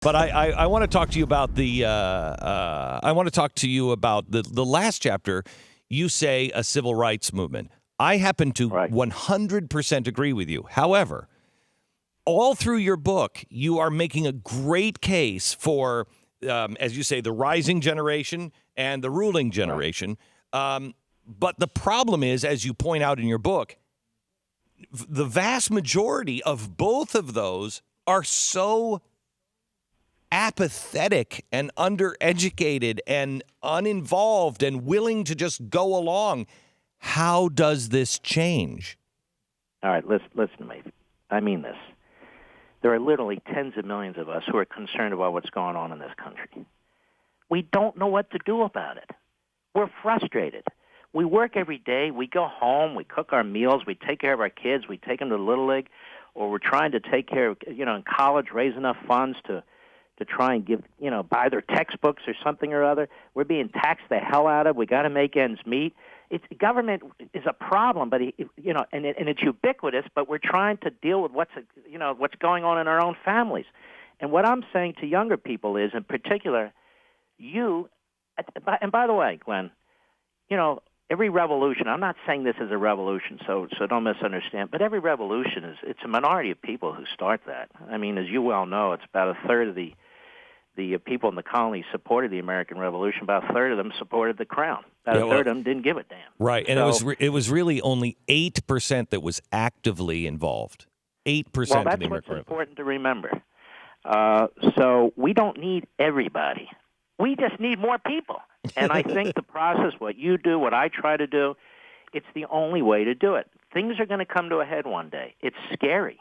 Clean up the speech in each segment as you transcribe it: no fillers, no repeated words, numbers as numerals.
But I want to talk to you about the the last chapter. You say a civil rights movement. I happen to 100% agree with you. However, all through your book, you are making a great case for, as you say, the rising generation and the ruling generation. But the problem is, as you point out in your book, the vast majority of both of those are so apathetic and undereducated and uninvolved and willing to just go along. How does this change? All right, listen to me. I mean this. There are literally tens of millions of us who are concerned about what's going on in this country. We don't know what to do about it. We're frustrated. We work every day. We go home. We cook our meals. We take care of our kids. We take them to Little League, or we're trying to take care of, in college, raise enough funds to try and give, buy their textbooks or something or other. We're being taxed the hell out of. We got to make ends meet. Government is a problem, but and it's ubiquitous. But we're trying to deal with what's going on in our own families. And what I'm saying to younger people is, in particular, and by the way, Glenn, every revolution. I'm not saying this is a revolution, so don't misunderstand. But every revolution it's a minority of people who start that. I mean, as you well know, it's about a third of the people in the colonies supported the American Revolution. About a third of them supported the Crown. About a third of them didn't give a damn. Right, and it was really only 8% that was actively involved. 8% of the American Revolution. Well, that's what's important to remember. So we don't need everybody. We just need more people. And I think the process, what you do, what I try to do, it's the only way to do it. Things are going to come to a head one day. It's scary.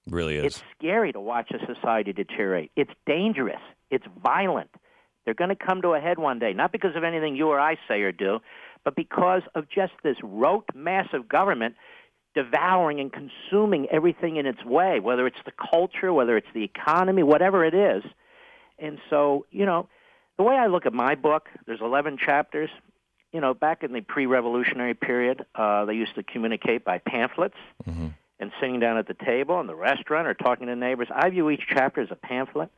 It really is. It's scary to watch a society deteriorate. It's dangerous. It's violent. They're going to come to a head one day, not because of anything you or I say or do, but because of just this rote, massive government devouring and consuming everything in its way, whether it's the culture, whether it's the economy, whatever it is. And so, the way I look at my book, there's 11 chapters. Back in the pre-revolutionary period, they used to communicate by pamphlets and sitting down at the table in the restaurant or talking to neighbors. I view each chapter as a pamphlet.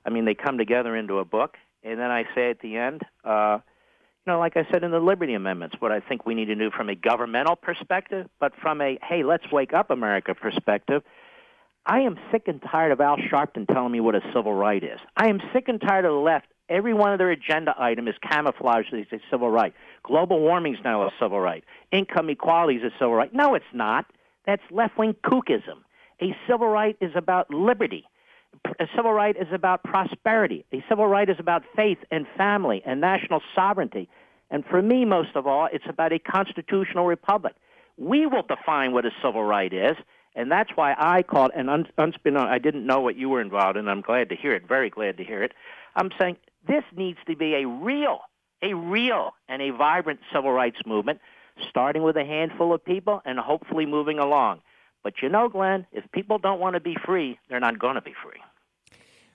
I mean, they come together into a book. And then I say at the end, like I said in the Liberty Amendments, what I think we need to do from a governmental perspective, but from a, hey, let's wake up America perspective. I am sick and tired of Al Sharpton telling me what a civil right is. I am sick and tired of the left. Every one of their agenda item is camouflaged as a civil right. Global warming is now a civil right. Income equality is a civil right. No, it's not. That's left-wing kookism. A civil right is about liberty. A civil right is about prosperity. A civil right is about faith and family and national sovereignty. And for me, most of all, it's about a constitutional republic. We will define what a civil right is, and that's why I call it, and unbeknownst, I didn't know what you were involved in. I'm glad to hear it, very glad to hear it. I'm saying this needs to be a real and a vibrant civil rights movement, starting with a handful of people and hopefully moving along. But Glenn, if people don't want to be free, they're not going to be free.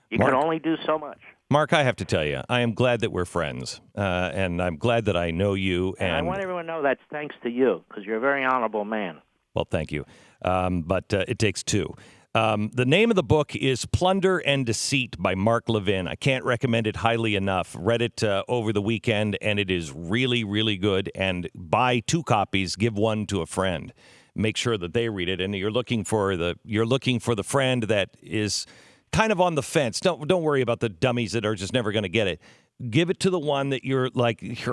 You can only do so much. Mark, I have to tell you, I am glad that we're friends, and I'm glad that I know you. And I want everyone to know that's thanks to you, because you're a very honorable man. Well, thank you. But it takes two. The name of the book is Plunder and Deceit by Mark Levin. I can't recommend it highly enough. Read it over the weekend, and it is really, really good. And buy 2 copies, give one to a friend. Make sure that they read it. And you're looking for the friend that is kind of on the fence. Don't worry about the dummies that are just never going to get it. Give it to the one that you're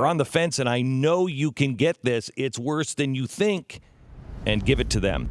on the fence, and I know you can get this. It's worse than you think, and give it to them.